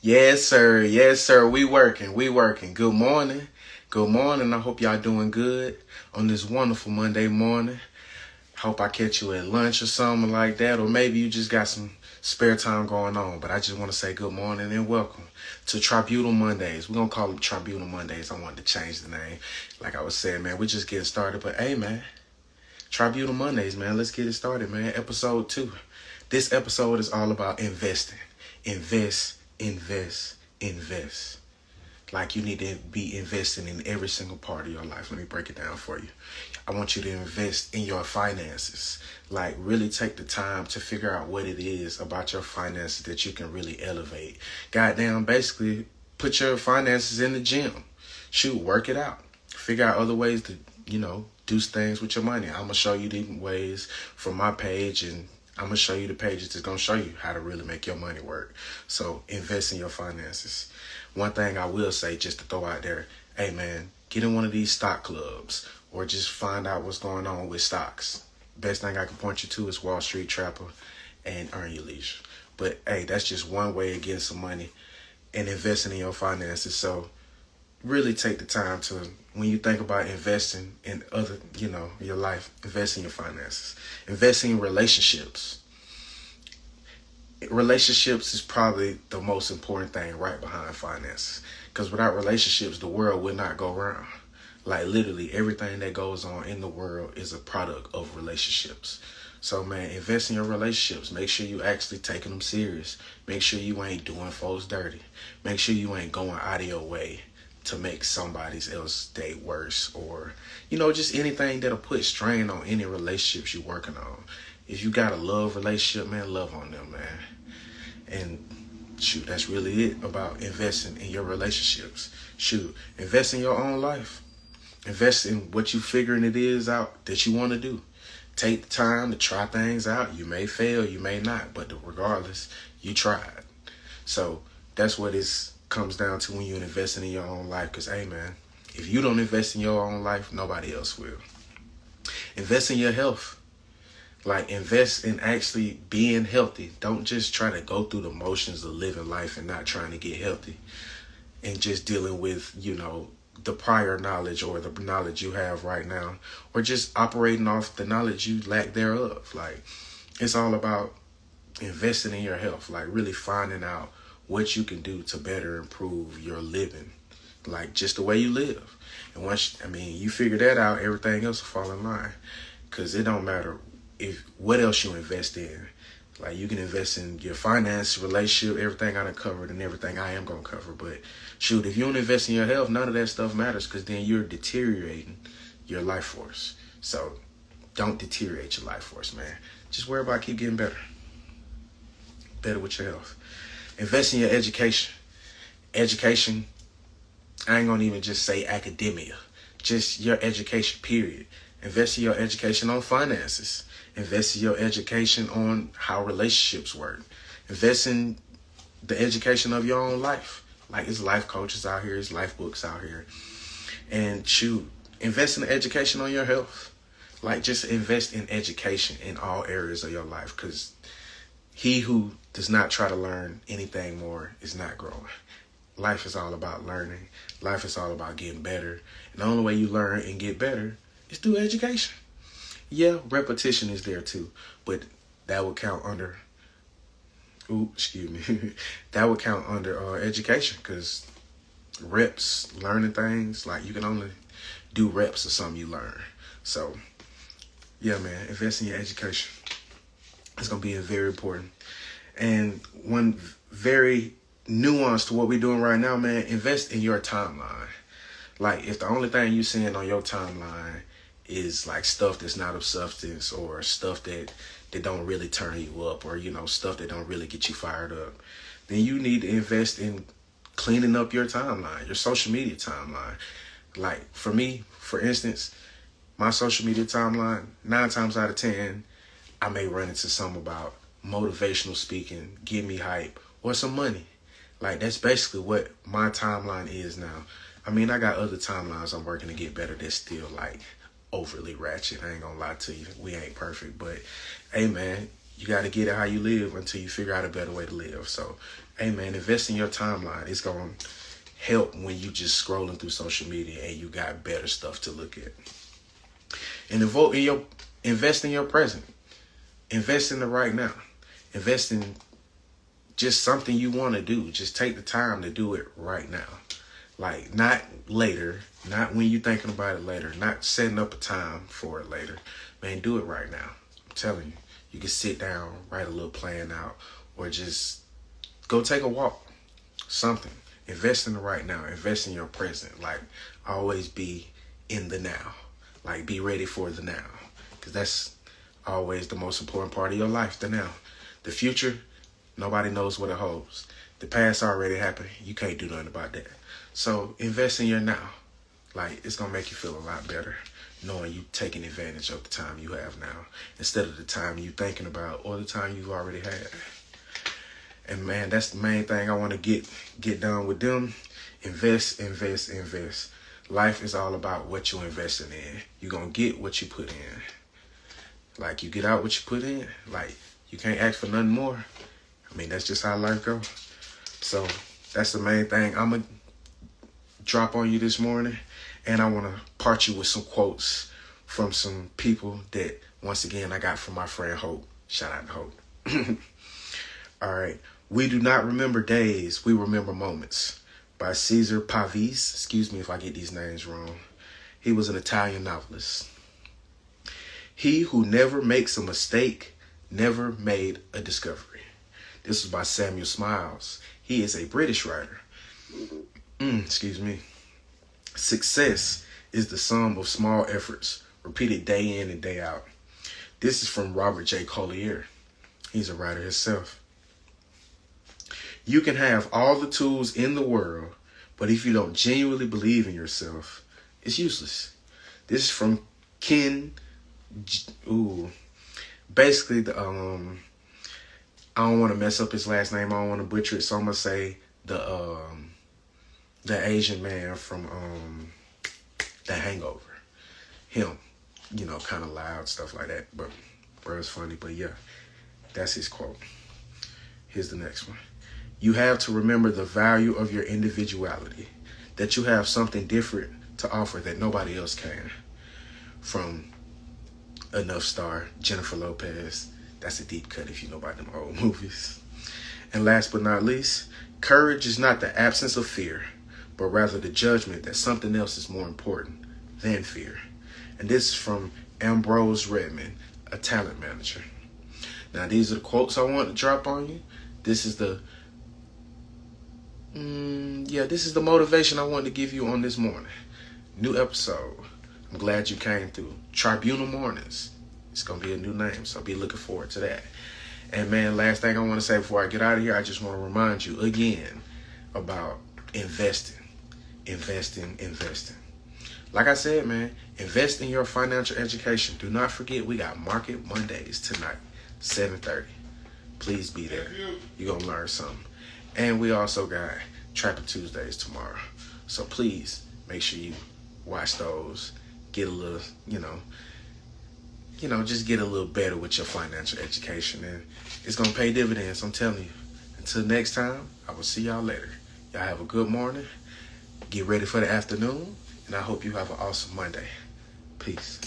Yes, sir. Yes, sir. We working. We working. Good morning. Good morning. I hope y'all doing good on this wonderful Monday morning. Hope I catch you at lunch or something like that, or maybe you just got some spare time going on. But I just want to say good morning and welcome to Tribunal Mondays. We're going to call them Tribunal Mondays. I wanted to change the name. Like I was saying, man, we're just getting started. But hey, man, Tribunal Mondays, man. Let's get it started, man. Episode 2. This episode is all about investing. Invest, invest, invest. Like you need to be investing in every single part of your life. Let me break it down for you. I want you to invest in your finances. Like really take the time to figure out what it is about your finances that you can really elevate. Goddamn, basically put your finances in the gym. Shoot, work it out. Figure out other ways to, do things with your money. I'm going to show you different ways from my page, and I'm going to show you the pages that's going to show you how to really make your money work. So invest in your finances. One thing I will say, just to throw out there, hey man, get in one of these stock clubs or just find out what's going on with stocks. Best thing I can point you to is Wall Street Trapper and Earn Your Leisure. But hey, that's just one way of getting some money and investing in your finances. So really take the time to, when you think about investing in other, your life, invest in your finances. Invest in relationships. Relationships is probably the most important thing right behind finances. Because without relationships, the world would not go round. Like literally everything that goes on in the world is a product of relationships. So man, invest in your relationships. Make sure you actually taking them serious. Make sure you ain't doing folks dirty. Make sure you ain't going out of your way to make somebody else's day worse, or just anything that'll put strain on any relationships you're working on. If you got a love relationship, man, love on them, man. And shoot, that's really it about investing in your relationships. Shoot, invest in your own life. Invest in what you figuring it is out that you want to do. Take the time to try things out. You may fail, you may not, but regardless, you tried. So that's what it comes down to when you're investing in your own life. Because, hey, man, if you don't invest in your own life, nobody else will. Invest in your health. Like, invest in actually being healthy. Don't just try to go through the motions of living life and not trying to get healthy and just dealing with, the prior knowledge or the knowledge you have right now, or just operating off the knowledge you lack thereof. Like, it's all about investing in your health, like really finding out what you can do to better improve your living, like just the way you live. And once, you figure that out, everything else will fall in line. Because it don't matter what else you invest in. Like, you can invest in your finance, relationship, everything I done covered and everything I am going to cover. But shoot, if you don't invest in your health, none of that stuff matters, because then you're deteriorating your life force. So don't deteriorate your life force, man. Just worry about keep getting better. Better with your health. Invest in your education. Education, I ain't going to even just say academia. Just your education, period. Invest in your education on finances. Invest in your education on how relationships work. Invest in the education of your own life. Like, it's life coaches out here, it's life books out here. And shoot, invest in the education on your health. Like, just invest in education in all areas of your life, because he who does not try to learn anything more is not growing. Life is all about learning. Life is all about getting better. And the only way you learn and get better is through education. Yeah, repetition is there too, but that would count under, that would count under education, because reps, learning things, like you can only do reps of something you learn. So yeah, man, invest in your education. It's going to be very important. And one very nuance to what we're doing right now, man, invest in your timeline. Like, if the only thing you're seeing on your timeline is like stuff that's not of substance, or stuff that don't really turn you up, or, stuff that don't really get you fired up, then you need to invest in cleaning up your timeline, your social media timeline. Like, for me, for instance, my social media timeline, 9 times out of 10, I may run into something about motivational speaking, give me hype, or some money. Like, that's basically what my timeline is now. I got other timelines I'm working to get better that's still like overly ratchet. I ain't gonna lie to you. We ain't perfect, but hey man, you gotta get it how you live until you figure out a better way to live. So Hey man, invest in your timeline. It's gonna help when you just scrolling through social media and you got better stuff to look at. And invest in your present. Invest in the right now. Invest in just something you want to do. Just take the time to do it right now. Like, not later, not when you're thinking about it later, not setting up a time for it later. Man, do it right now. I'm telling you. You can sit down, write a little plan out, or just go take a walk. Something. Invest in the right now. Invest in your present. Like, always be in the now. Like, be ready for the now. Because that's always the most important part of your life, the now. The future, nobody knows what it holds. The past already happened. You can't do nothing about that. So, invest in your now. Like, it's going to make you feel a lot better knowing you taking advantage of the time you have now instead of the time you thinking about or the time you've already had. And man, that's the main thing I want to get done with them. Invest, invest, invest. Life is all about what you're investing in. You're going to get what you put in. Like, you get out what you put in. Like, you can't ask for nothing more. I mean, that's just how life goes. So, that's the main thing I'm going to drop on you this morning. And I want to part you with some quotes from some people that, once again, I got from my friend Hope. Shout out to Hope. All right. We do not remember days, we remember moments. By Cesar Pavese. Excuse me if I get these names wrong. He was an Italian novelist. He who never makes a mistake never made a discovery. This was by Samuel Smiles. He is a British writer. Excuse me. Success is the sum of small efforts, repeated day in and day out. This is from Robert J. Collier. He's a writer himself. You can have all the tools in the world, but if you don't genuinely believe in yourself, it's useless. This is from Ken. Basically, I don't want to mess up his last name. I don't want to butcher it, so I'm gonna say the Asian man from The Hangover. Him, kind of loud, stuff like that. But bro, it's funny. But yeah, that's his quote. Here's the next one. You have to remember the value of your individuality, that you have something different to offer that nobody else can. From Enough star Jennifer Lopez. That's a deep cut if you know about them old movies. And last but not least, courage is not the absence of fear, but rather the judgment that something else is more important than fear. And this is from Ambrose Redmond, a talent manager. Now, these are the quotes I want to drop on you. This is the motivation I wanted to give you on this morning. New episode. I'm glad you came through. Tribunal Mornings. It's going to be a new name, so be looking forward to that. And man, last thing I want to say before I get out of here, I just want to remind you again about investing. Like I said, man, invest in your financial education. Do not forget, we got Market Mondays tonight, 7:30. Please be there. You're going to learn something. And we also got Trapping Tuesdays tomorrow. So please make sure you watch those. Get a little, just get a little better with your financial education. And it's going to pay dividends, I'm telling you. Until next time, I will see y'all later. Y'all have a good morning. Get ready for the afternoon. And I hope you have an awesome Monday. Peace.